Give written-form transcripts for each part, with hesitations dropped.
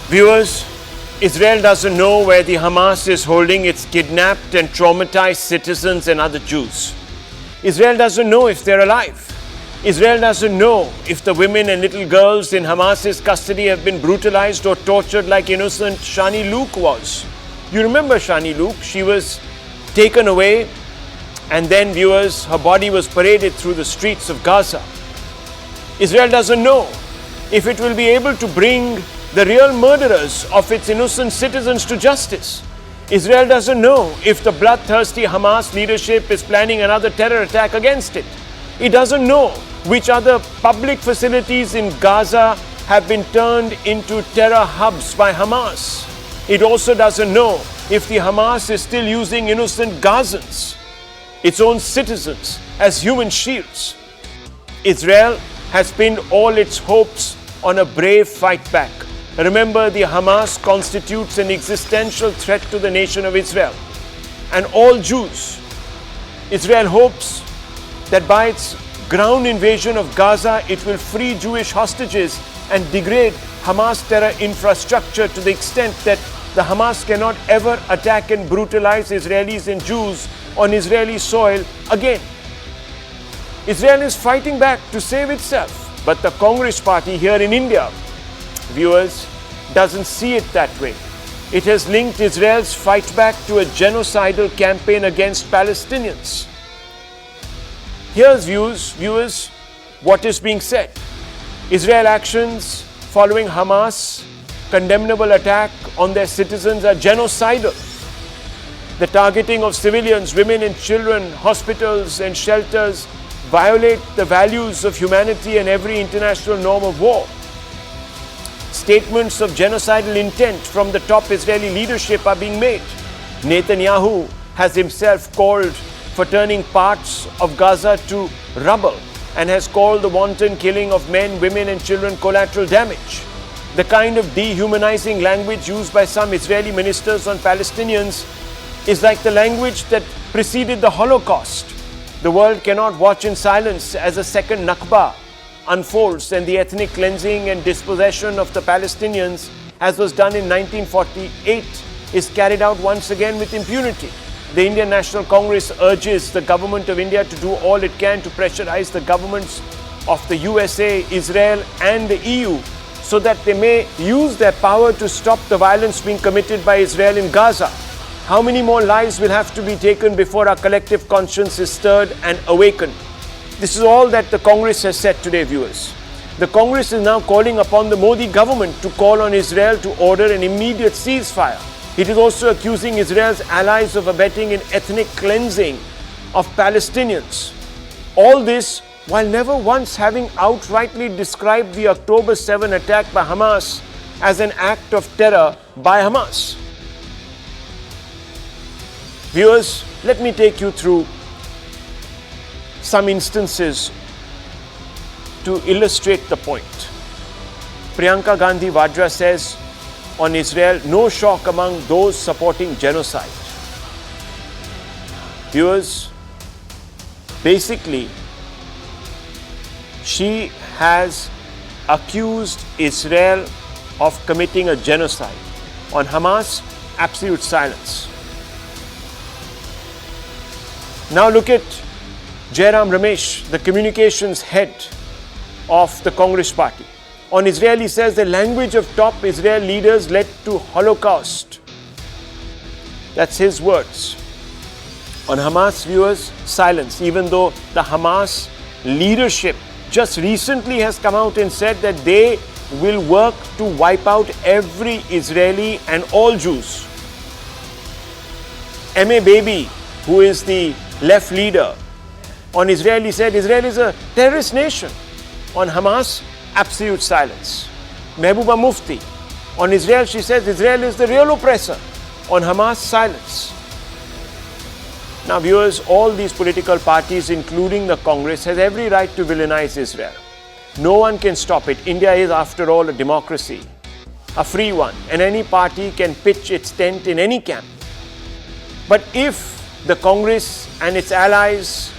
Viewers, Israel doesn't know where the Hamas is holding its kidnapped and traumatized citizens and other Jews. Israel doesn't know if they're alive. Israel doesn't know if the women and little girls in Hamas's custody have been brutalized or tortured like innocent Shani Luke was. You remember Shani Luke? She was taken away and then, viewers, her body was paraded through the streets of Gaza. Israel doesn't know if it will be able to bring the real murderers of its innocent citizens to justice. Israel doesn't know if the bloodthirsty Hamas leadership is planning another terror attack against it. It doesn't know which other public facilities in Gaza have been turned into terror hubs by Hamas. It also doesn't know if the Hamas is still using innocent Gazans, its own citizens, as human shields. Israel has pinned all its hopes on a brave fight back. Remember, the Hamas constitutes an existential threat to the nation of Israel and all Jews. Israel hopes that by its ground invasion of Gaza, it will free Jewish hostages and degrade Hamas terror infrastructure to the extent that the Hamas cannot ever attack and brutalize Israelis and Jews on Israeli soil again. Israel is fighting back to save itself, but the Congress party here in India, viewers, doesn't see it that way. It has linked Israel's fight back to a genocidal campaign against Palestinians. Here's viewers, what is being said. Israel actions following Hamas condemnable attack on their citizens are genocidal. The targeting of civilians, women and children, hospitals and shelters violate the values of humanity and every international norm of war. Statements of genocidal intent from the top Israeli leadership are being made. Netanyahu has himself called for turning parts of Gaza to rubble and has called the wanton killing of men, women and children collateral damage. The kind of dehumanizing language used by some Israeli ministers on Palestinians is like the language that preceded the Holocaust. The world cannot watch in silence as a second Nakba unfolds and the ethnic cleansing and dispossession of the Palestinians, as was done in 1948, is carried out once again with impunity. The Indian National Congress urges the government of India to do all it can to pressurize the governments of the USA, Israel and the EU so that they may use their power to stop the violence being committed by Israel in Gaza. How many more lives will have to be taken before our collective conscience is stirred and awakened? This is all that the Congress has said today, viewers. The Congress is now calling upon the Modi government to call on Israel to order an immediate ceasefire. It is also accusing Israel's allies of abetting an ethnic cleansing of Palestinians. All this while never once having outrightly described the October 7 attack by Hamas as an act of terror by Hamas. Viewers, let me take you through some instances to illustrate the point. Priyanka Gandhi Vadra says on Israel, no shock among those supporting genocide. Viewers, basically, she has accused Israel of committing a genocide. On Hamas, absolute silence. Now look at Jairam Ramesh, the communications head of the Congress party. On Israel, he says the language of top Israel leaders led to Holocaust. That's his words. On Hamas, viewers, silence, even though the Hamas leadership just recently has come out and said that they will work to wipe out every Israeli and all Jews. M.A. Baby, who is the left leader, on Israel, he said Israel is a terrorist nation. On Hamas, absolute silence. Mehbooba Mufti, on Israel, she says Israel is the real oppressor. On Hamas, silence. Now viewers, all these political parties, including the Congress, has every right to villainize Israel. No one can stop it. India is, after all, a democracy, a free one, and any party can pitch its tent in any camp. But if the Congress and its allies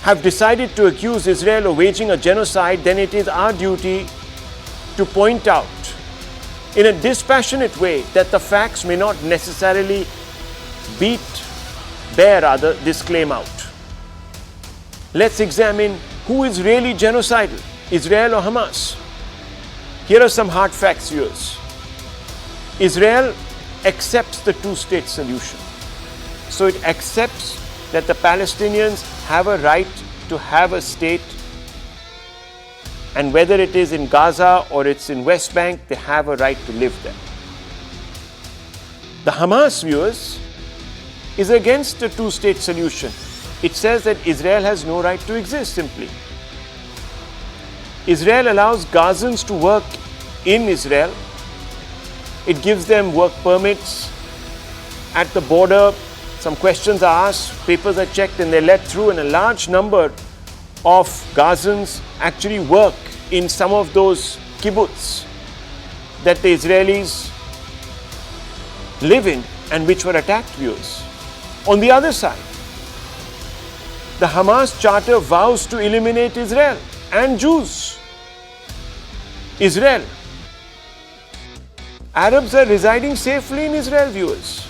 have decided to accuse Israel of waging a genocide, then it is our duty to point out in a dispassionate way that the facts may not necessarily bear this claim out. Let's examine who is really genocidal, Israel or Hamas. Here are some hard facts, viewers. Israel accepts the two-state solution. So it accepts that the Palestinians have a right to have a state, and whether it is in Gaza or it's in West Bank, they have a right to live there. The Hamas, viewers, is against the two-state solution. It says that Israel has no right to exist, simply. Israel allows Gazans to work in Israel. It gives them work permits. At the border, some questions are asked, papers are checked, and they're let through, and a large number of Gazans actually work in some of those kibbutz that the Israelis live in and which were attacked, viewers. On the other side, the Hamas Charter vows to eliminate Israel and Jews. Israel. Arabs are residing safely in Israel, viewers.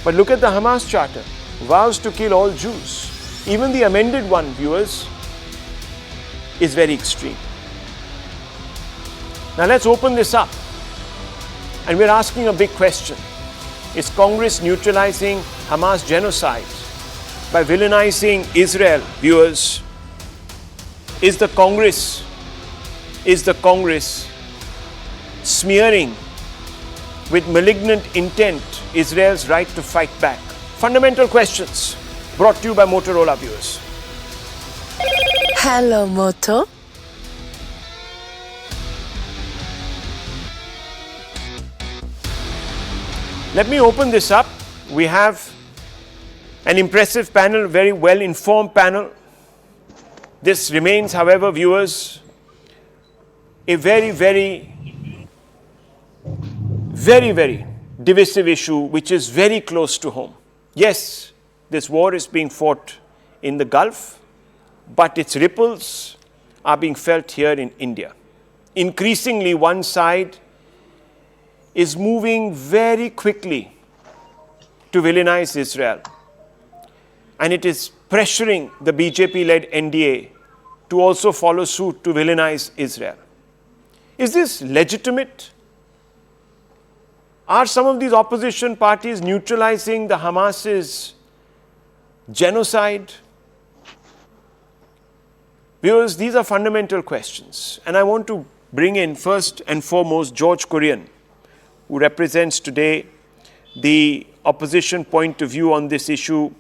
But look at the Hamas Charter, vows to kill all Jews. Even the amended one, viewers, is very extreme. Now let's open this up. And we're asking a big question. Is Congress neutralizing Hamas genocide by villainizing Israel, viewers? Is the Congress smearing with malignant intent Israel's right to fight back? Fundamental questions brought to you by Motorola, viewers. Hello, Moto. Let me open this up. We have an impressive panel, very well-informed panel. This remains, however, viewers, a very, very divisive issue which is very close to home. Yes, this war is being fought in the Gulf, but its ripples are being felt here in India. Increasingly, one side is moving very quickly to villainize Israel. And it is pressuring the BJP-led NDA to also follow suit to villainize Israel. Is this legitimate? Are some of these opposition parties neutralizing the Hamas's genocide? Viewers, these are fundamental questions. And I want to bring in first and foremost George Kurian, who represents today the opposition point of view on this issue.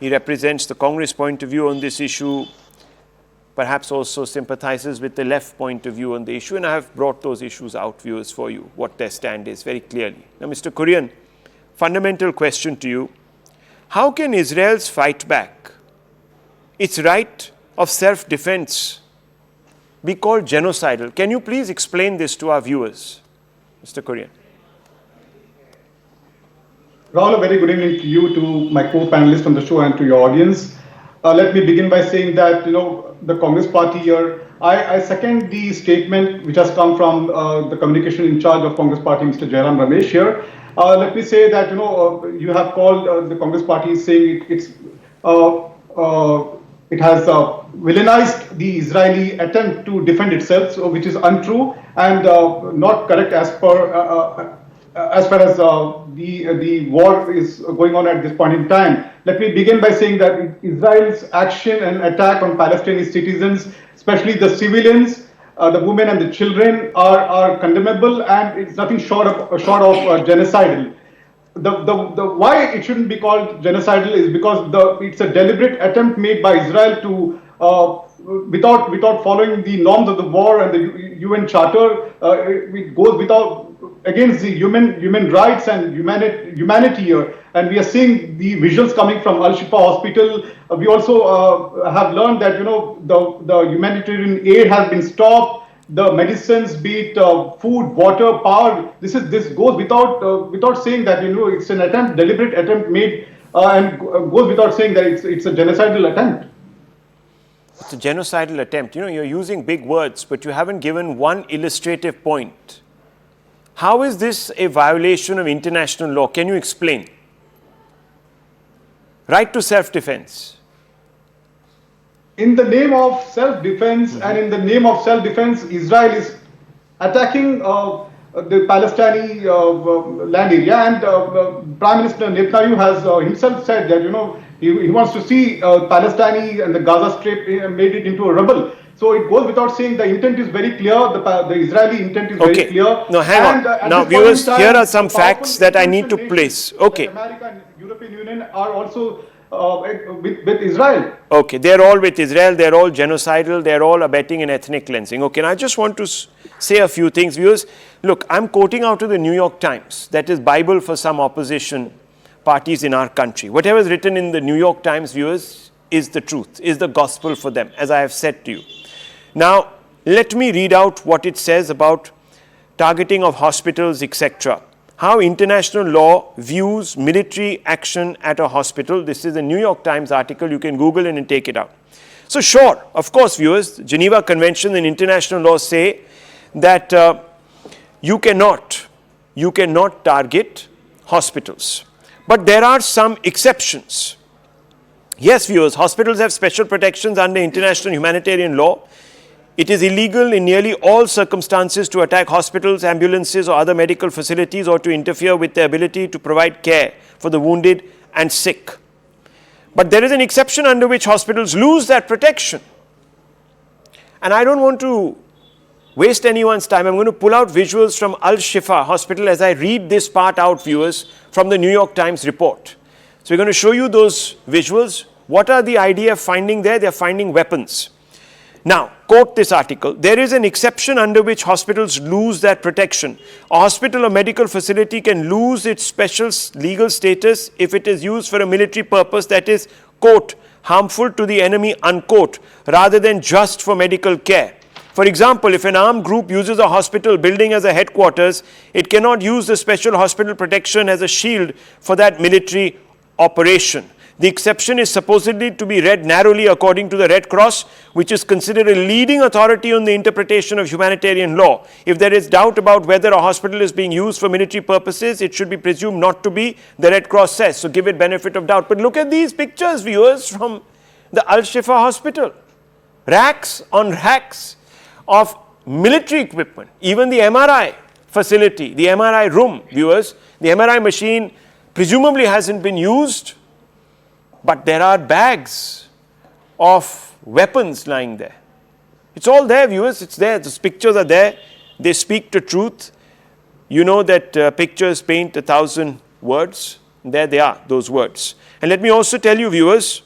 He represents the Congress point of view on this issue, perhaps also sympathizes with the left point of view on the issue, and I have brought those issues out, viewers, for you, what their stand is very clearly. Now, Mr. Kurian, fundamental question to you. How can Israel's fight back, its right of self-defense, be called genocidal? Can you please explain this to our viewers, Mr. Kurian? Rahul, a very good evening to you, to my co-panelists on the show, and to your audience. Let me begin by saying that, the Congress party here, I second the statement which has come from the communication in charge of Congress party, Mr. Jairam Ramesh here. Let me say that, you have called the Congress party saying it has villainized the Israeli attempt to defend itself, so which is untrue and not correct as far as the war is going on at this point in time. Let me begin by saying that Israel's action and attack on Palestinian citizens, especially the civilians, the women and the children, are condemnable, and it's nothing short of genocidal. The why it shouldn't be called genocidal is because it's a deliberate attempt made by Israel to without following the norms of the war and the UN Charter. It goes against the human rights and humanity here. And we are seeing the visuals coming from Al Shifa Hospital. We also have learned that the humanitarian aid has been stopped. The medicines, be it food, water, power, this goes without saying that it's an deliberate attempt made, and goes without saying that it's a genocidal attempt. It's a genocidal attempt. You're using big words, but you haven't given one illustrative point How is this a violation of international law? Can you explain? Right to self-defense. In the name of self-defense and in the name of self-defense, Israel is attacking the Palestinian land area, and Prime Minister Netanyahu has himself said that he wants to see Palestine and the Gaza Strip made it into a rubble. So it goes without saying the intent is very clear. The Israeli intent is very clear. No, hang on. Now, viewers, here are some facts that I need to place. Okay. America and European Union are also with Israel. Okay, they're all with Israel, they're all genocidal, they're all abetting in ethnic cleansing. Okay, now I just want to say a few things. Viewers, look, I'm quoting out of the New York Times. That is Bible for some opposition parties in our country. Whatever is written in the New York Times, viewers, is the truth, is the gospel for them, as I have said to you. Now, let me read out what it says about targeting of hospitals, etc. How international law views military action at a hospital. This is a New York Times article. You can Google it and take it out. So sure, of course, viewers, Geneva Convention and international law say that you cannot target hospitals. But there are some exceptions. Yes, viewers, hospitals have special protections under international humanitarian law. It is illegal in nearly all circumstances to attack hospitals, ambulances, or other medical facilities, or to interfere with their ability to provide care for the wounded and sick. But there is an exception under which hospitals lose that protection. And I don't want to waste anyone's time. I'm going to pull out visuals from Al-Shifa Hospital as I read this part out, viewers, from the New York Times report. So we're going to show you those visuals. What are the IDF finding there? They're finding weapons. Now, quote this article, there is an exception under which hospitals lose that protection. A hospital or medical facility can lose its special legal status if it is used for a military purpose that is, quote, harmful to the enemy, unquote, rather than just for medical care. For example, if an armed group uses a hospital building as a headquarters, it cannot use the special hospital protection as a shield for that military operation. The exception is supposedly to be read narrowly according to the Red Cross, which is considered a leading authority on the interpretation of humanitarian law. If there is doubt about whether a hospital is being used for military purposes, it should be presumed not to be, the Red Cross says. So give it benefit of doubt. But look at these pictures, viewers, from the Al-Shifa hospital. Racks on racks of military equipment. Even the MRI facility, the MRI room, viewers, the MRI machine presumably hasn't been used. But there are bags of weapons lying there. It's all there, viewers. It's there. Those pictures are there. They speak the truth. You know that pictures paint 1,000 words. There they are, those words. And let me also tell you, viewers,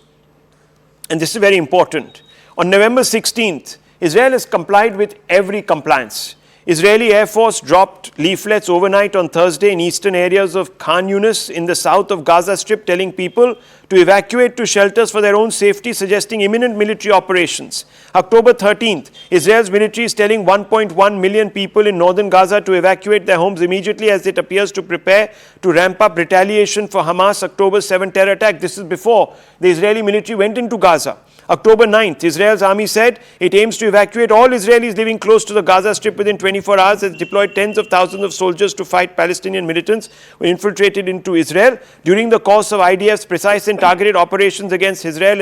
and this is very important. On November 16th, Israel has complied with every compliance. Israeli Air Force dropped leaflets overnight on Thursday in eastern areas of Khan Yunis in the south of Gaza Strip, telling people to evacuate to shelters for their own safety, suggesting imminent military operations. October 13th, Israel's military is telling 1.1 million people in northern Gaza to evacuate their homes immediately as it appears to prepare to ramp up retaliation for Hamas' October 7 terror attack. This is before the Israeli military went into Gaza. October 9th, Israel's army said it aims to evacuate all Israelis living close to the Gaza Strip within 24 hours. It deployed tens of thousands of soldiers to fight Palestinian militants who infiltrated into Israel. During the course of IDF's precise and targeted operations against Israel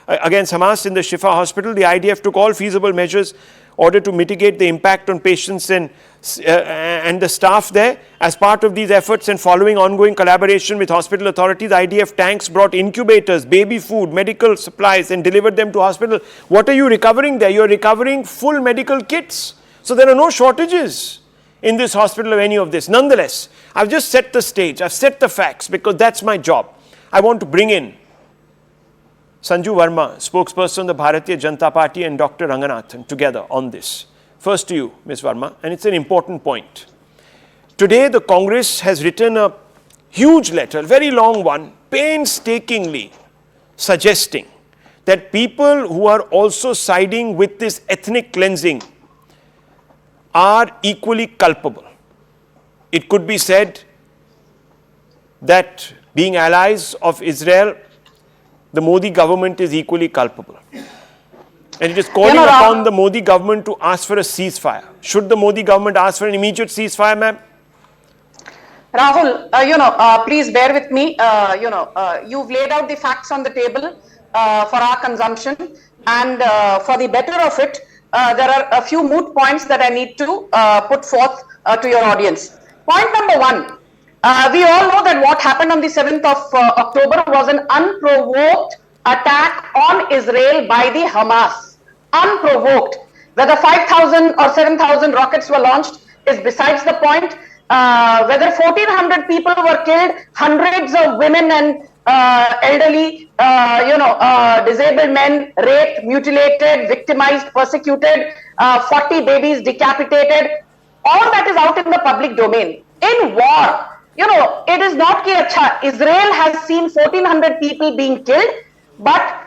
against Hamas in the Shifa hospital, the IDF took all feasible measures in order to mitigate the impact on patients and the staff there. As part of these efforts and following ongoing collaboration with hospital authorities, IDF tanks brought incubators, baby food, medical supplies and delivered them to hospital. What are you recovering there? You're recovering full medical kits. So there are no shortages in this hospital of any of this. Nonetheless, I've just set the stage. I've set the facts because that's my job. I want to bring in Sanju Verma, spokesperson of the Bharatiya Janata Party, and Dr. Ranganathan together on this. First to you, Ms. Verma, and it's an important point. Today, the Congress has written a huge letter, a very long one, painstakingly suggesting that people who are also siding with this ethnic cleansing are equally culpable. It could be said that being allies of Israel, the Modi government is equally culpable. And it is calling upon the Modi government to ask for a ceasefire. Should the Modi government ask for an immediate ceasefire, ma'am? Rahul, please bear with me. You've laid out the facts on the table for our consumption, and for the better of it, there are a few moot points that I need to put forth to your audience. Point number one, we all know that what happened on the 7th of October was an unprovoked attack on Israel by the Hamas. Unprovoked. Whether 5,000 or 7,000 rockets were launched is besides the point. Whether 1,400 people were killed, hundreds of women and elderly, disabled men raped, mutilated, victimized, persecuted, 40 babies decapitated, all that is out in the public domain. In war, it is not that Israel has seen 1,400 people being killed, but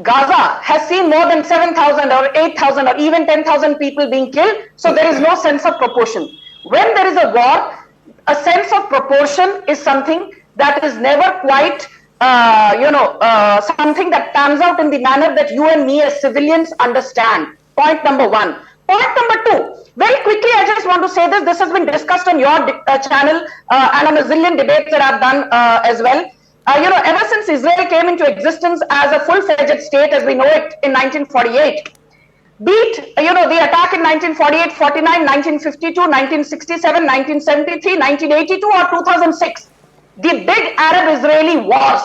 Gaza has seen more than 7,000 or 8,000 or even 10,000 people being killed. So there is no sense of proportion. When there is a war, a sense of proportion is something that is never quite, something that pans out in the manner that you and me as civilians understand. Point number one. Point number two. Very quickly, I just want to say this. This has been discussed on your channel and on a zillion debates that I've done as well. Ever since Israel came into existence as a full-fledged state as we know it in 1948, be it, the attack in 1948, 49, 1952, 1967, 1973, 1982 or 2006, the big Arab-Israeli wars,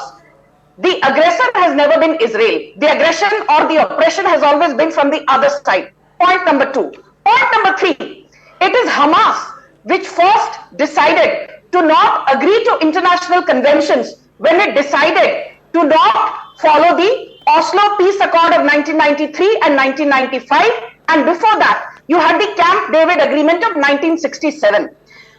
the aggressor has never been Israel. The aggression or the oppression has always been from the other side. Point number two. Point number three, it is Hamas which first decided to not agree to international conventions when it decided to not follow the Oslo Peace Accord of 1993 and 1995, and before that, you had the Camp David Agreement of 1967.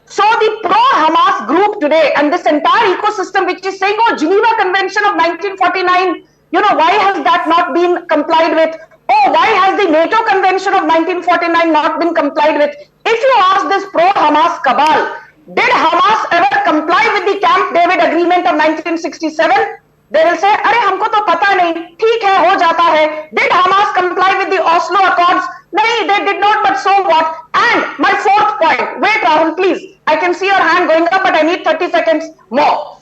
So the pro-Hamas group today and this entire ecosystem which is saying, oh, Geneva Convention of 1949, why has that not been complied with? Oh, why has the NATO Convention of 1949 not been complied with? If you ask this pro-Hamas cabal, did Hamas ever comply with the Camp David Agreement of 1967? They will say, "Arey, हमको तो पता नहीं, ठीक है, हो जाता है." Did Hamas comply with the Oslo Accords? No, they did not, but so what? And my fourth point, wait Rahul, please. I can see your hand going up, but I need 30 seconds more.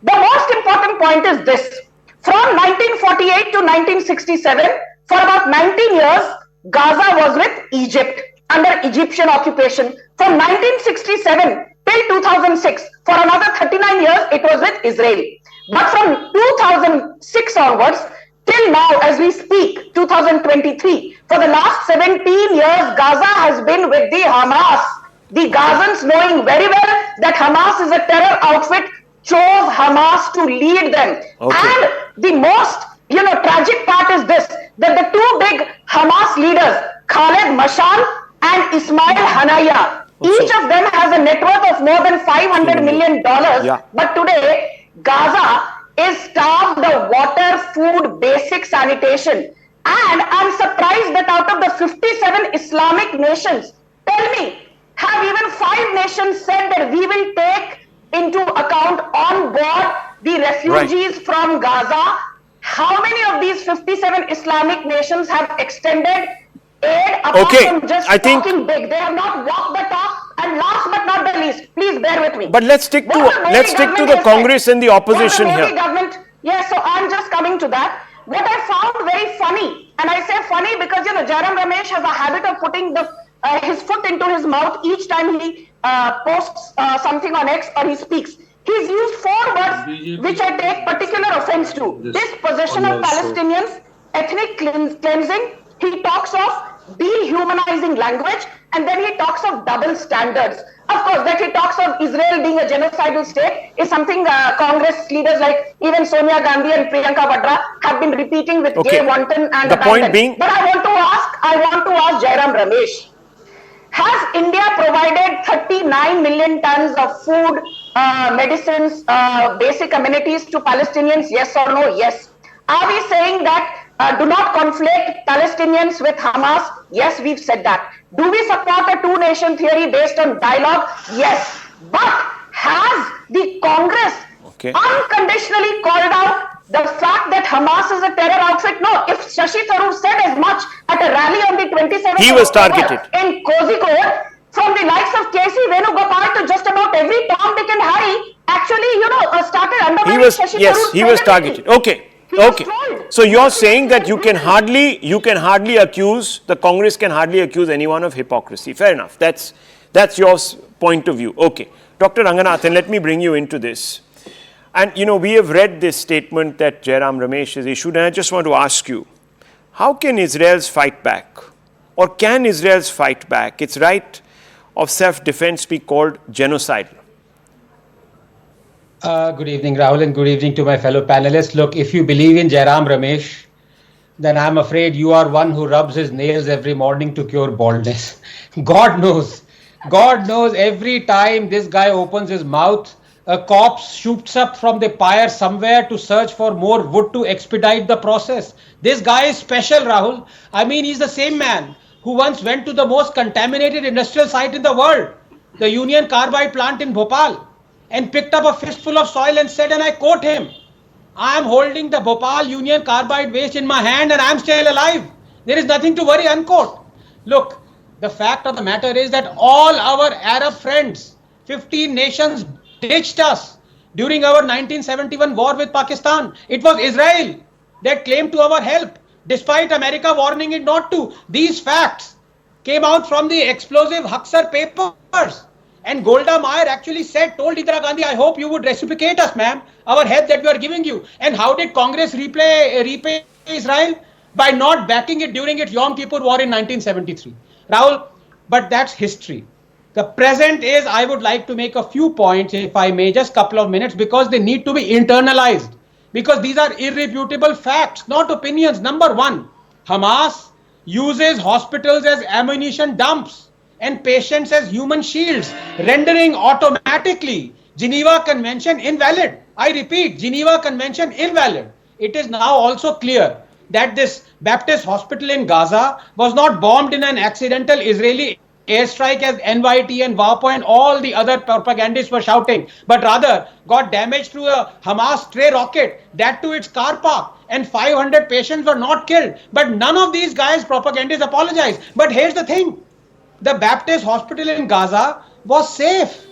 The most important point is this. From 1948 to 1967, for about 19 years, Gaza was with Egypt, under Egyptian occupation. From 1967 till 2006, for another 39 years, it was with Israel. But from 2006 onwards, till now, as we speak, 2023, for the last 17 years, Gaza has been with the Hamas. The Gazans, knowing very well that Hamas is a terror outfit, chose Hamas to lead them. Okay. And the most, tragic part is this, that the two big Hamas leaders, Khaled Mashal and Ismail Haniyeh, each of them has a net worth of more than $500 million. Yeah. But today, Gaza is starved of water, food, basic sanitation. And I'm surprised that out of the 57 Islamic nations, tell me, have even 5 nations said that we will take into account on board the refugees from Gaza? How many of these 57 Islamic nations have extended aid apart from just talking big? They have not walked the talk. And last but not the least, please bear with me. But let's stick to the Congress and the opposition here. Yes, so I'm just coming to that. What I found very funny, and I say funny because Jairam Ramesh has a habit of putting his foot into his mouth each time he posts something on X or he speaks. He's used 4 words which I take particular offense to. Dispossession of Palestinians, ethnic cleansing. He talks of dehumanizing language, and then he talks of double standards. Of course, that he talks of Israel being a genocidal state is something Congress leaders like even Sonia Gandhi and Priyanka Vadra have been repeating with gay wanton and the point being. But I want to ask Jairam Ramesh, has India provided 39 million tons of food, medicines, basic amenities to Palestinians? Yes or no? Yes. Are we saying that do not conflate Palestinians with Hamas? Yes, we've said that. Do we support a two-nation theory based on dialogue? Yes. But has the Congress unconditionally called out the fact that Hamas is a terror outfit? No. If Shashi Tharoor said as much at a rally on the 27th he was targeted in Kozhikode, from the likes of K.C. Venugopal to just about every Tom, Dick He by was, Shashi yes, Tharoor's he was credibility. targeted. Okay. He was Okay. told. So you're saying that you can hardly accuse, the Congress can hardly accuse anyone of hypocrisy. Fair enough. That's your point of view. Okay. Dr. Ranganathan, let me bring you into this. And, we have read this statement that Jairam Ramesh has issued, and I just want to ask you, how can Israel's fight back? Or can Israel's fight back, its right of self-defense, be called genocidal? Good evening, Rahul, and good evening to my fellow panelists. Look, if you believe in Jairam Ramesh, then I'm afraid you are one who rubs his nails every morning to cure baldness. God knows. God knows every time this guy opens his mouth, a corpse shoots up from the pyre somewhere to search for more wood to expedite the process. This guy is special, Rahul. I mean, he's the same man who once went to the most contaminated industrial site in the world, the Union Carbide plant in Bhopal, and picked up a fistful of soil and said, and I quote him, I am holding the Bhopal Union Carbide waste in my hand and I am still alive. There is nothing to worry, unquote. Look, the fact of the matter is that all our Arab friends, 15 nations ditched us during our 1971 war with Pakistan. It was Israel that claimed to our help, despite America warning it not to. These facts came out from the explosive Huxar papers. And Golda Meir actually told Indira Gandhi, I hope you would reciprocate us, ma'am, our help that we are giving you. And how did Congress repay Israel? By not backing it during its Yom Kippur war in 1973. Rahul, but that's history. The present is, I would like to make a few points, if I may, just a couple of minutes, because they need to be internalized. Because these are irrefutable facts, not opinions. Number one, Hamas uses hospitals as ammunition dumps and patients as human shields, rendering automatically Geneva Convention invalid. I repeat, Geneva Convention invalid. It is now also clear that this Baptist hospital in Gaza was not bombed in an accidental Israeli airstrike as NYT and WAPO and all the other propagandists were shouting, but rather got damaged through a Hamas stray rocket, that to its car park, and 500 patients were not killed. But none of these guys, propagandists, apologized. But here's the thing. The Baptist hospital in Gaza was safe,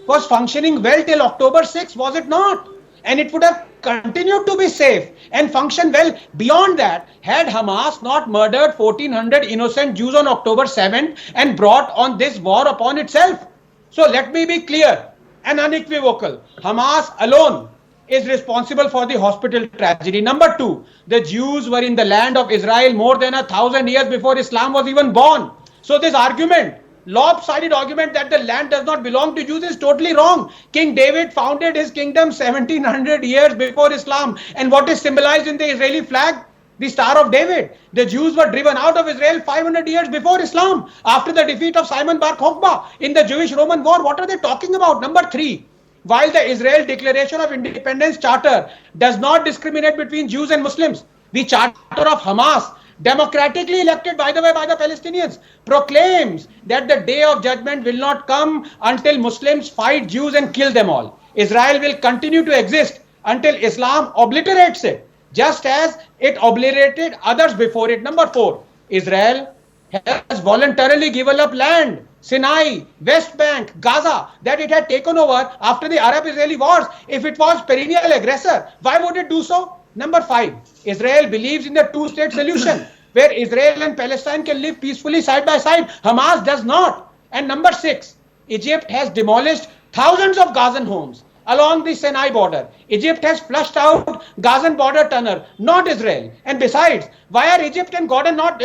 was functioning well till October 6th, was it not? And it would have continued to be safe and function well beyond that had Hamas not murdered 1,400 innocent Jews on October 7th and brought on this war upon itself. So let me be clear and unequivocal. Hamas alone is responsible for the hospital tragedy. Number two, the Jews were in the land of Israel more than 1,000 years before Islam was even born. So this argument, lopsided argument that the land does not belong to Jews is totally wrong. King David founded his kingdom 1700 years before Islam. And what is symbolized in the Israeli flag? The Star of David. The Jews were driven out of Israel 500 years before Islam, after the defeat of Simon Bar Kokhba in the Jewish-Roman War. What are they talking about? Number three, while the Israel Declaration of Independence Charter does not discriminate between Jews and Muslims, the Charter of Hamas, democratically elected, by the way, by the Palestinians, proclaims that the day of judgment will not come until Muslims fight Jews and kill them all. Israel will continue to exist until Islam obliterates it, just as it obliterated others before it. Number four, Israel has voluntarily given up land, Sinai, West Bank, Gaza, that it had taken over after the Arab-Israeli wars. If it was perennial aggressor, why would it do so? Number five, Israel believes in the two-state solution where Israel and Palestine can live peacefully side by side. Hamas does not. And number six, Egypt has demolished thousands of Gazan homes along the Sinai border. Egypt has flushed out Gazan border tunnel, not Israel. And besides, why are Egypt and Jordan not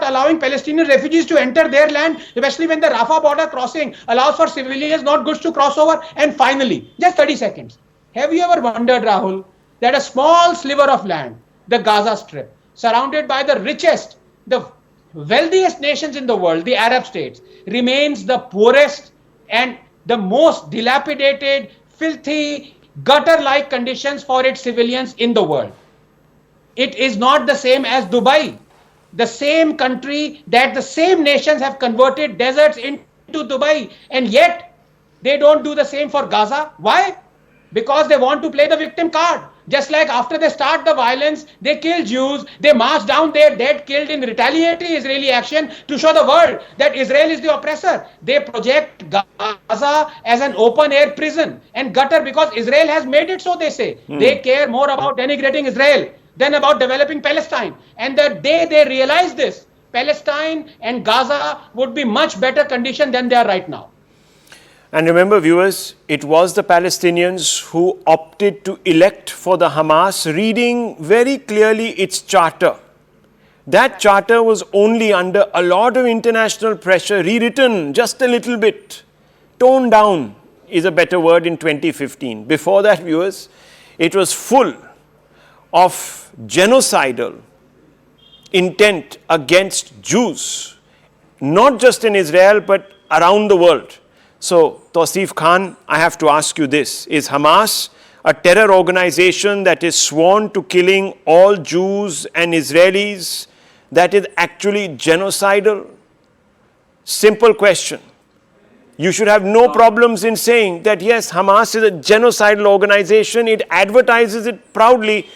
allowing Palestinian refugees to enter their land, especially when the Rafah border crossing allows for civilians, not goods, to cross over? And finally, just 30 seconds. Have you ever wondered, Rahul, that a small sliver of land, the Gaza Strip, surrounded by the richest, the wealthiest nations in the world, the Arab states, remains the poorest and the most dilapidated, filthy, gutter-like conditions for its civilians in the world? It is not the same as Dubai, the same country that the same nations have converted deserts into Dubai, and yet they don't do the same for Gaza. Why? because they want to play the victim card. Just like after they start the violence, they kill Jews, they march down their dead killed in retaliatory Israeli action to show the world that Israel is the oppressor. They project Gaza as an open air prison and gutter because Israel has made it so, they say. They care more about denigrating Israel than about developing Palestine. And the day they realize this, Palestine and Gaza would be much better condition than they are right now. And remember, viewers, it was the Palestinians who opted to elect for the Hamas, reading very clearly its charter. That charter was only under a lot of international pressure, rewritten just a little bit. Toned down is a better word in 2015. Before that, viewers, it was full of genocidal intent against Jews, not just in Israel, but around the world. So, Tausif Khan, I have to ask you this. Is Hamas a terror organization that is sworn to killing all Jews and Israelis, that is actually genocidal? Simple question. You should have no problems in saying that, yes, Hamas is a genocidal organization. It advertises it proudly.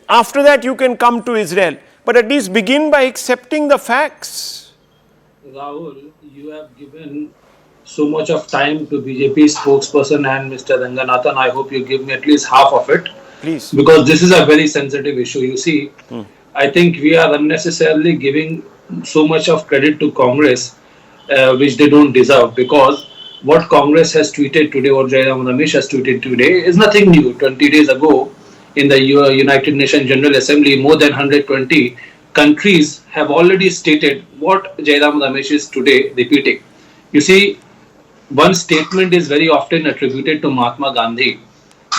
After that, you can come to Israel. But at least begin by accepting the facts. Rahul, you have given so much of time to BJP spokesperson and Mr. Ranganathan. I hope you give me at least half of it. Please. Because this is a very sensitive issue. You see, I think we are unnecessarily giving so much of credit to Congress, which they don't deserve. Because what Congress has tweeted today, or Jairam Ramesh has tweeted today, is nothing new. 20 days ago, in the United Nations General Assembly, more than 120 countries have already stated what Jairam Ramesh is today repeating. You see, one statement is very often attributed to Mahatma Gandhi,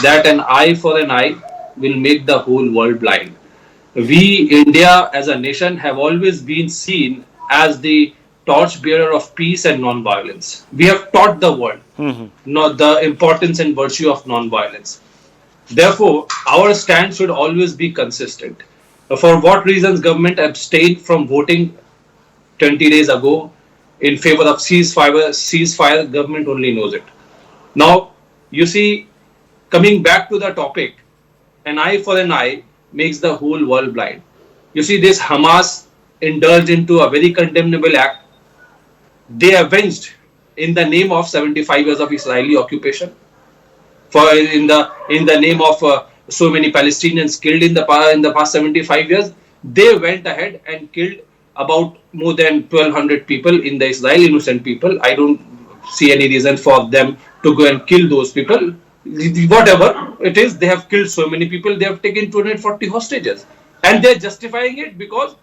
that an eye for an eye will make the whole world blind. We, India as a nation, have always been seen as the torchbearer of peace and non-violence. We have taught the world not the importance and virtue of non-violence. Therefore, our stand should always be consistent. For what reasons government abstained from voting 20 days ago in favor of ceasefire, government only knows it. Now, you see, coming back to the topic, an eye for an eye makes the whole world blind. You see, this Hamas indulged into a very condemnable act. They avenged in the name of 75 years of Israeli occupation, in the name of so many Palestinians killed in the past 75 years. They went ahead and killed about more than 1,200 people in the Israeli innocent people. I don't see any reason for them to go and kill those people. Whatever it is, they have killed so many people. They have taken 240 hostages, and they're justifying it because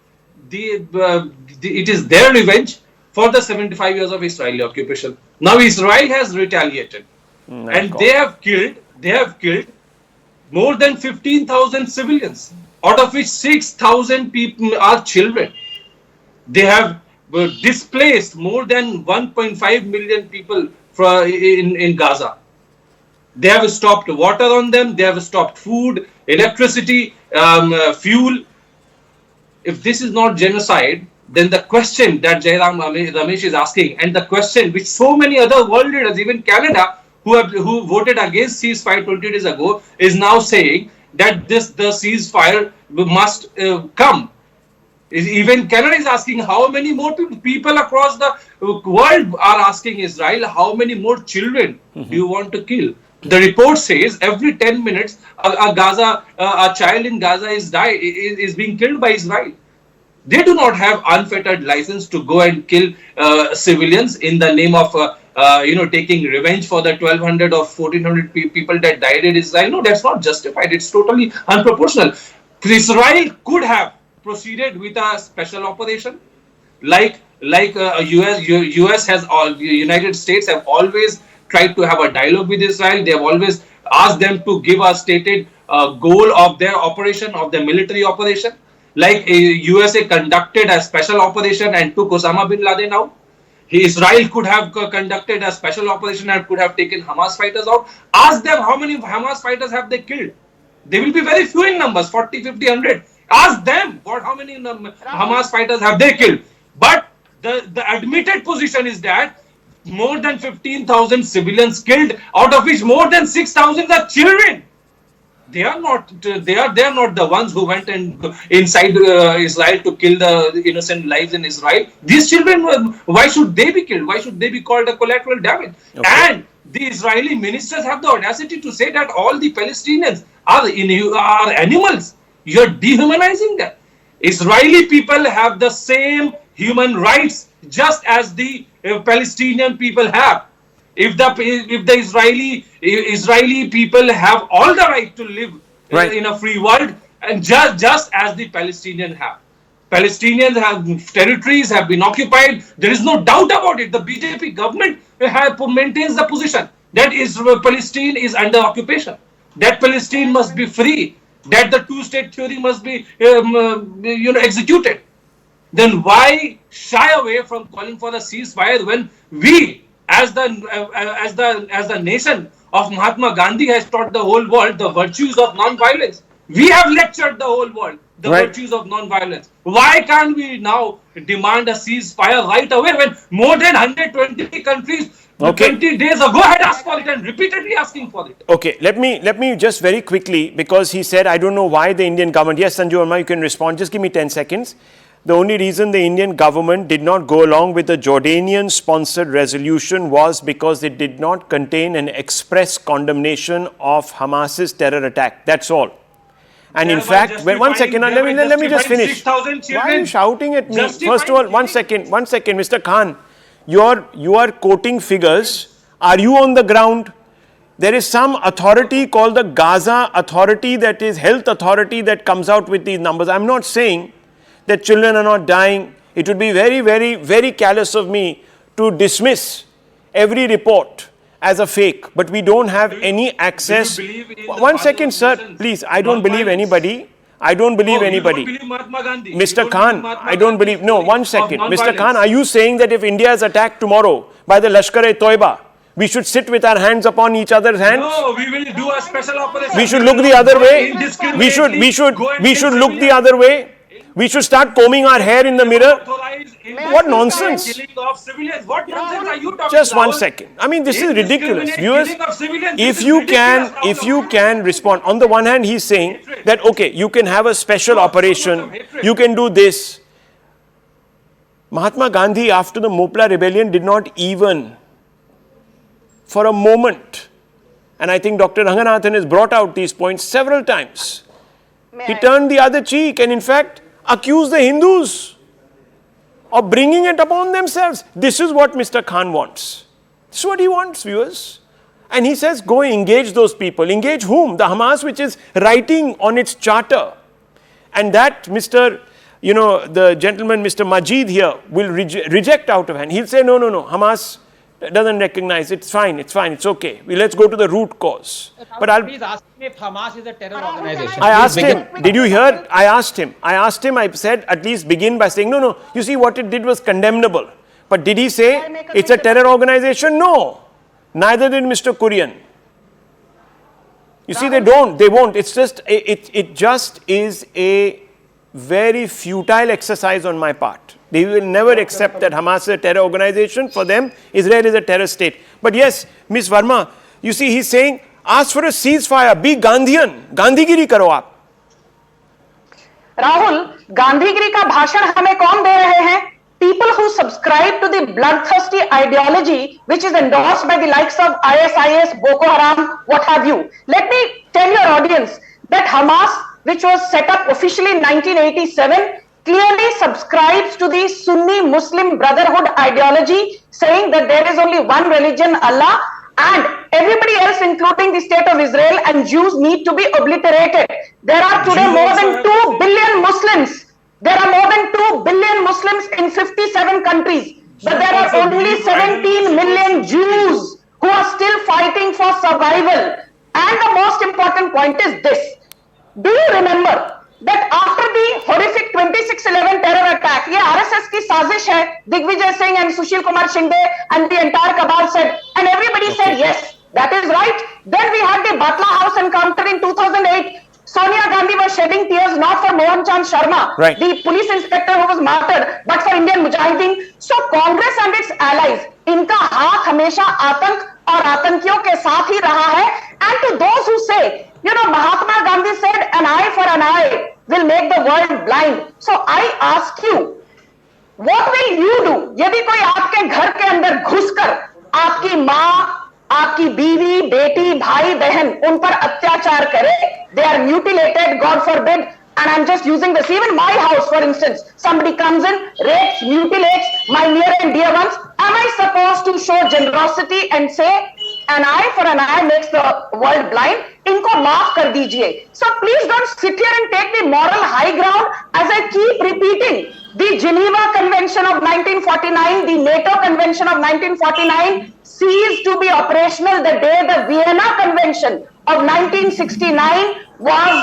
it is their revenge for the 75 years of Israeli occupation. Now Israel has retaliated, and they have killed more than 15,000 civilians, out of which 6,000 people are children. They have displaced more than 1.5 million people in Gaza. They have stopped water on them. They have stopped food, electricity, fuel. If this is not genocide, then the question that Jairam Ramesh is asking, and the question which so many other world leaders, even Canada, who voted against ceasefire 20 days ago, is now saying that the ceasefire must come. Even Canada is asking how many more people across the world are asking Israel, how many more children do you want to kill? The report says every 10 minutes a child in Gaza is being killed by Israel. They do not have unfettered license to go and kill civilians in the name of taking revenge for the 1,200 or 1,400 people that died in Israel. No, that's not justified. It's totally unproportional. Israel could have proceeded with a special operation, like US has, United States have always tried to have a dialogue with Israel. They have always asked them to give a stated goal of their operation, of their military operation. Like USA conducted a special operation and took Osama bin Laden out. Israel could have conducted a special operation and could have taken Hamas fighters out. Ask them how many Hamas fighters have they killed. They will be very few in numbers, 40, 50, 100. Ask them how many Hamas fighters have they killed. But the admitted position is that more than 15,000 civilians killed, out of which more than 6,000 are children. They are not the ones who went inside Israel to kill the innocent lives in Israel. These children, why should they be killed? Why should they be called a collateral damage? Okay. And the Israeli ministers have the audacity to say that all the Palestinians are animals. You are dehumanizing them. Israeli people have the same human rights just as the Palestinian people have. If the Israeli people have all the right to live in a free world, and just as the Palestinians have. Palestinians have territories, have been occupied. There is no doubt about it. The BJP government maintains the position that Palestine is under occupation, that Palestine must be free, that the two-state theory must be executed. Then why shy away from calling for a ceasefire when we, as the nation of Mahatma Gandhi, has taught the whole world the virtues of non-violence? We have lectured the whole world the virtues of non-violence. Why can't we now demand a ceasefire right away when more than 120 countries 20 days ago had asked for it and repeatedly asking for it? Okay, let me just very quickly, because he said, I don't know why the Indian government, yes, Sanju Verma, you can respond, just give me 10 seconds. The only reason the Indian government did not go along with the Jordanian-sponsored resolution was because it did not contain an express condemnation of Hamas's terror attack. That's all. And in fact, one second, let me just finish. Why are you shouting at me? First of all, one second, Mr. Khan. You are quoting figures. Are you on the ground? There is some authority called the Gaza Authority, that is health authority, that comes out with these numbers. I'm not saying that children are not dying. It would be very, very, very callous of me to dismiss every report as a fake, but we don't have any access. One second, sir, please. I don't believe anybody. I don't believe anybody. Mr. Khan, I don't believe. No, one second. Mr. Khan, are you saying that if India is attacked tomorrow by the Lashkar-e-Toiba, we should sit with our hands upon each other's hands? No, we will do a special operation. We should look the other way. We should look the other way. We should start combing our hair in the mirror. What nonsense. What nonsense are you talking Just one second. I mean, this is ridiculous. Viewers, if you can respond. On the one hand, he's saying that, okay, you can have a special operation. You can do this. Mahatma Gandhi, after the Mopla rebellion, did not even, for a moment, and I think Dr. Ranganathan has brought out these points several times. He turned the other cheek and, in fact, accused the Hindus of bringing it upon themselves. This is what Mr. Khan wants. This is what he wants, viewers. And he says, go engage those people. Engage whom? The Hamas, which is writing on its charter. And that the gentleman, Mr. Majid here, will reject out of hand. He'll say, no, Hamas doesn't recognize. It's fine, it's okay. Let's go to the root cause. But please ask me if Hamas is a terror organization. I asked him, did you hear? I asked him, I said, at least begin by saying, no, you see what it did was condemnable. But did he say it's a terror organization? No. Neither did Mr. Kurian. You see, they won't. It's just, it just is a very futile exercise on my part. They will never accept that Hamas is a terror organization. For them, Israel is a terror state. But yes, Ms. Verma, you see, he's saying, ask for a ceasefire, be Gandhian, Gandhigiri karo aap. Rahul, Gandhigiri का भाषण हमें कौन दे रहे हैं? People who subscribe to the bloodthirsty ideology which is endorsed by the likes of ISIS, Boko Haram, what have you. Let me tell your audience that Hamas, which was set up officially in 1987, clearly subscribes to the Sunni Muslim Brotherhood ideology, saying that there is only one religion, Allah, and everybody else, including the state of Israel and Jews, need to be obliterated. There are today more than 2 billion Muslims. There are more than 2 billion Muslims in 57 countries, but there are only 17 million Jews who are still fighting for survival. And the most important point is this. Do you remember that after the horrific 26/11 terror attack, ये RSS की साजिश है, Digvijay Singh and Sushil Kumar Shinde and the entire cabal said, and everybody said yes, that is right. Then we had the Batla House encounter in 2008. Sonia Gandhi was shedding tears not for Mohan Chand Sharma, the police inspector who was martyred, but for Indian Mujahideen. So Congress and its allies, इनका हाथ हमेशा आतंक और आतंकियों के साथ ही रहा है. And to those who say, Mahatma Gandhi said, an eye for an eye will make the world blind. So I ask you, what will you do? यदि कोई आपके घर के अंदर घुसकर आपकी माँ, आपकी बीवी, बेटी, भाई, बहन उन पर अत्याचार करे, they are mutilated, God forbid, and I'm just using this, even my house for instance, somebody comes in, rapes, mutilates my near and dear ones, am I supposed to show generosity and say an eye for an eye makes the world blind? इनको माफ कर दीजिए. So please don't sit here and take the moral high ground as I keep repeating. The Geneva Convention of 1949, the NATO Convention of 1949 ceased to be operational the day the Vienna Convention of 1969 was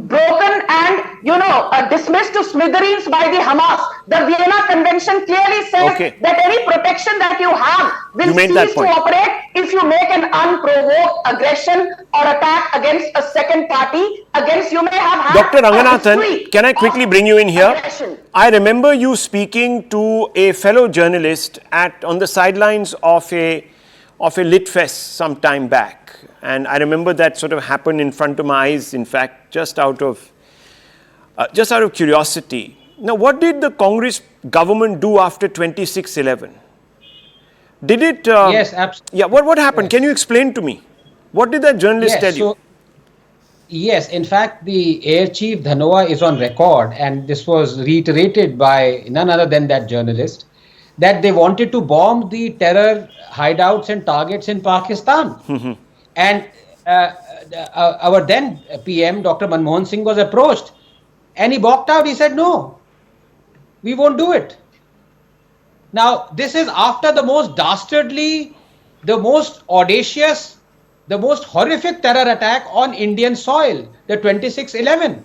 broken and, dismissed to smithereens by the Hamas. The Vienna Convention clearly says that any protection that you have will cease to operate if you make an unprovoked aggression or attack against a second party against you may have had. Dr. Ranganathan, can I quickly bring you in here? Aggression. I remember you speaking to a fellow journalist on the sidelines of a lit fest some time back. And I remember that sort of happened in front of my eyes, in fact, just out of curiosity. Now, what did the Congress government do after 26/11? Did it? Yes, absolutely. Yeah, what happened? Yes. Can you explain to me? What did that journalist tell you? Yes, in fact, the Air Chief Dhanoa is on record, and this was reiterated by none other than that journalist, that they wanted to bomb the terror hideouts and targets in Pakistan. Mm-hmm. And our then PM, Dr. Manmohan Singh, was approached and he balked out. He said, no, we won't do it. Now, this is after the most dastardly, the most audacious, the most horrific terror attack on Indian soil, the 26/11.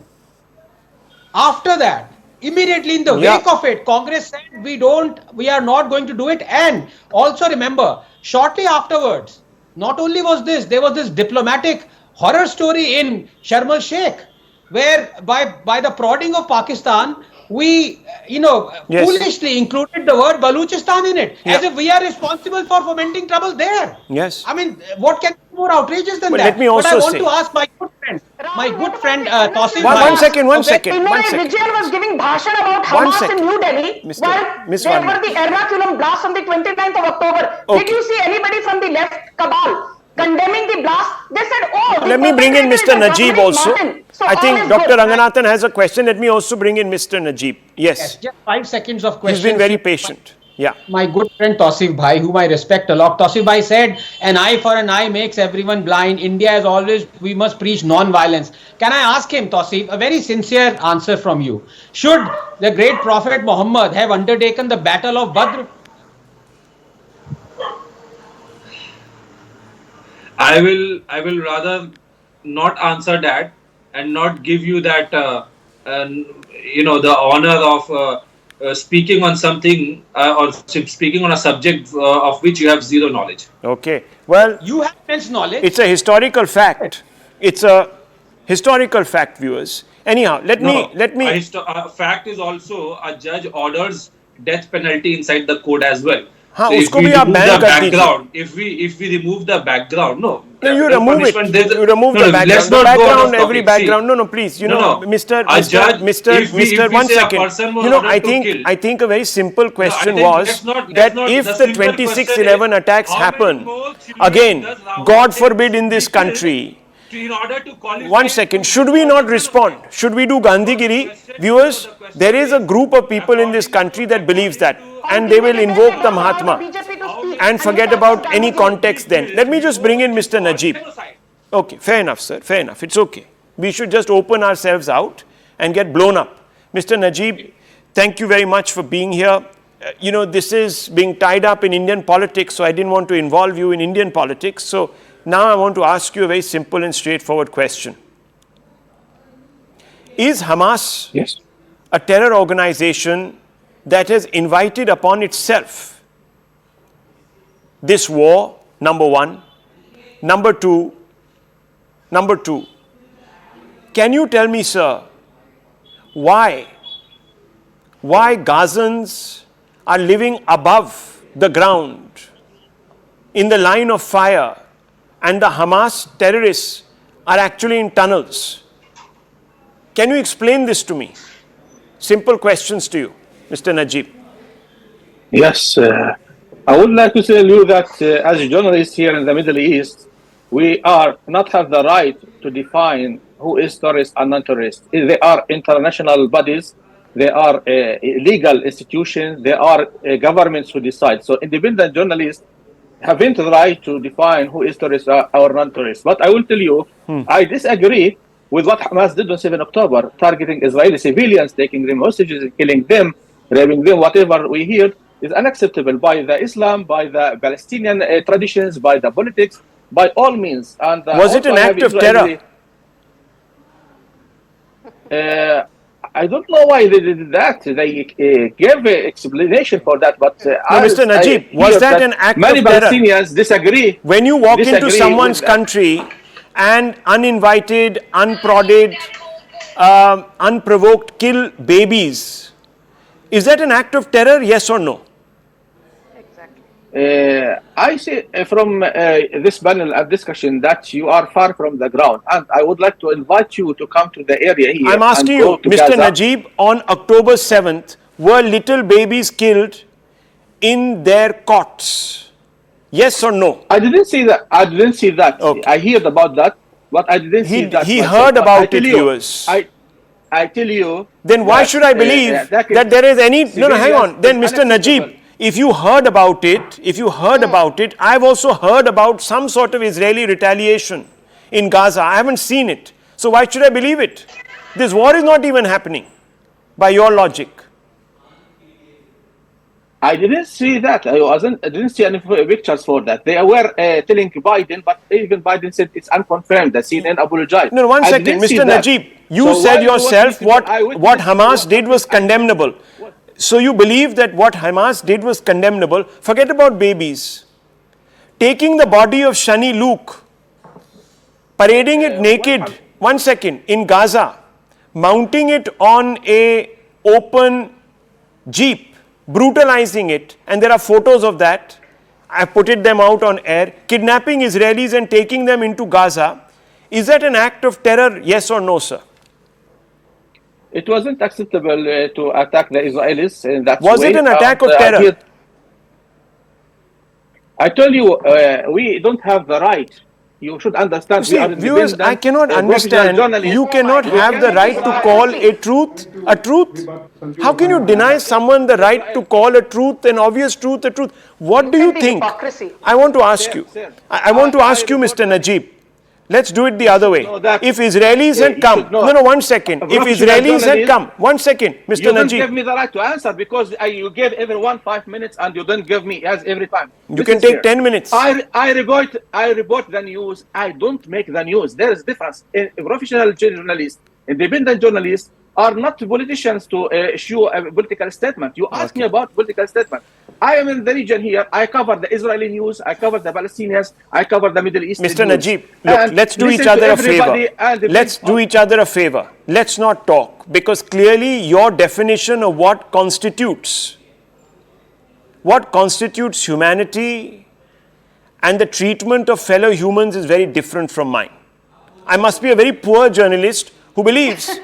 After that, immediately in the wake of it, Congress said we are not going to do it. And also remember, shortly afterwards, not only was there was this diplomatic horror story in Sharm el-Sheikh, where by the prodding of Pakistan, we, foolishly included the word Baluchistan in it, as if we are responsible for fomenting trouble there. Yes. I mean, what can be more outrageous than that? Let me also but I want to ask my good friend Tausif. One second. Vijay was giving bhashan about Hamas in New Delhi while there were the Ernakulam blasts on the 29th of October. Okay. Did you see anybody from the left cabal condemning the blast? They said, let me bring in Mr. Najib also. So I think Dr. Ranganathan has a question. Let me also bring in Mr. Najib. Yes. Just 5 seconds of question. He's been very patient. Yeah. My good friend Tausif Bhai, whom I respect a lot. Tausif Bhai said, an eye for an eye makes everyone blind. India is always, we must preach non-violence. Can I ask him, Tausif, a very sincere answer from you? Should the great Prophet Muhammad have undertaken the battle of Badr? I will rather not answer that and not give you that, the honor of speaking on something or speaking on a subject of which you have zero knowledge. Okay. Well, you have immense knowledge. It's a historical fact. It's a historical fact, viewers. Anyhow, let me. Fact is also a judge orders death penalty inside the code as well. हाँ, उसको भी आप ban कर दीजिए. If we remove the background, no, you remove it. You remove the background. No background, every background. No, please. Mr. 1 second. I think a very simple question was that if the 26/11 attacks happen again, God forbid, in this country. In order to qualify. 1 second. Should we not respond? Should we do Gandhigiri? Viewers, there is a group of people in this country that believes that. And they will invoke the Mahatma and forget about any context then. Let me just bring in Mr. Najib. Okay, fair enough, sir. Fair enough. It's okay. We should just open ourselves out and get blown up. Mr. Najib, thank you very much for being here. This is being tied up in Indian politics, so I didn't want to involve you in Indian politics. So now I want to ask you a very simple and straightforward question. Is Hamas a terror organization that has invited upon itself this war, number one? Number two, can you tell me, sir, why Gazans are living above the ground in the line of fire and the Hamas terrorists are actually in tunnels. Can you explain this to me? Simple questions to you, Mr. Najib. Yes, I would like to tell you that as journalists here in the Middle East, we are not have the right to define who is terrorist and non-terrorist. They are international bodies, they are legal institutions, they are governments who decide. So independent journalists having the right to define who is terrorist or non-terrorist. But I will tell you, I disagree with what Hamas did on 7 October, targeting Israeli civilians, taking them hostages, killing them, raping them, whatever we hear is unacceptable by the Islam, by the Palestinian traditions, by the politics, by all means. And was it an act of terror? I don't know why they did that. They gave an explanation for that, but Mr. Najib, was that an act of terror? Many Palestinians disagree. When you walk into someone's country and uninvited, unprodded, unprovoked kill babies, is that an act of terror, yes or no? I say from this panel and discussion that you are far from the ground, and I would like to invite you to come to the area here. I'm asking you, Mr. Najib, on October 7th, were little babies killed in their cots? Yes or no? I didn't see that. I didn't see that. Okay. I heard about that, but I didn't see that. He heard about it, viewers. I tell you. Then why should I believe that there is any... No, hang on. Then, Mr. Najib, if you heard about it, I've also heard about some sort of Israeli retaliation in Gaza. I haven't seen it. So why should I believe it? This war is not even happening, by your logic. I didn't see that. I didn't see any pictures for that. They were telling Biden, but even Biden said it's unconfirmed. The CNN apologized. No, one second, Mr. Najib. You said yourself what Hamas did was condemnable. So you believe that what Hamas did was condemnable. Forget about babies. Taking the body of Shani Luke, parading it naked, one second, in Gaza, mounting it on a open jeep, brutalizing it, and there are photos of that. I put them out on air. Kidnapping Israelis and taking them into Gaza. Is that an act of terror, yes or no, sir? It wasn't acceptable to attack the Israelis in that way. Was it an attack of terror? I tell you, we don't have the right. You should understand. See, viewers, I cannot understand. You cannot have the right to call a truth. How can you deny someone the right to call a truth, an obvious truth, a truth? What do you think? I want to ask you. I want to ask you, Mr. Najib. Let's do it the other way. If Israelis had come, one second. If Israelis had come, one second, Mr. Najib. You don't give me the right to answer because you gave everyone 5 minutes and you don't give me as every time. You can take 10 minutes. I report the news. I don't make the news. There is difference. Professional journalists, independent journalists are not politicians to issue a political statement. You ask me about political statement. I am in the region here. I cover the Israeli news. I cover the Palestinians. I cover the Middle East. Mr. Najib, look, let's do each other a favor. Let's do each other a favor. Let's not talk, because clearly your definition of what constitutes humanity and the treatment of fellow humans is very different from mine. I must be a very poor journalist who believes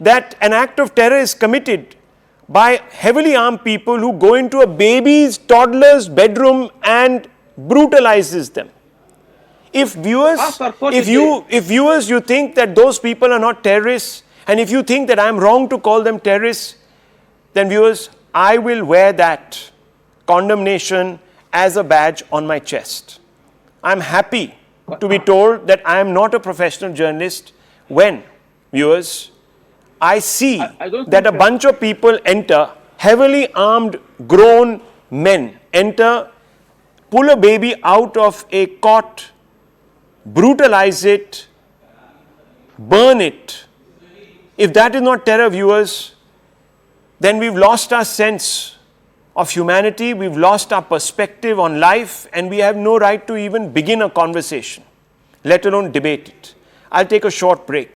that an act of terror is committed by heavily armed people who go into a baby's, toddler's bedroom and brutalizes them. If viewers, you think that those people are not terrorists, and if you think that I'm wrong to call them terrorists, then viewers, I will wear that condemnation as a badge on my chest. I'm happy to be told that I am not a professional journalist when, viewers, I see that a bunch of people enter, heavily armed grown men enter, pull a baby out of a cot, brutalize it, burn it. If that is not terror, viewers, then we've lost our sense of humanity, we've lost our perspective on life, and we have no right to even begin a conversation, let alone debate it. I'll take a short break.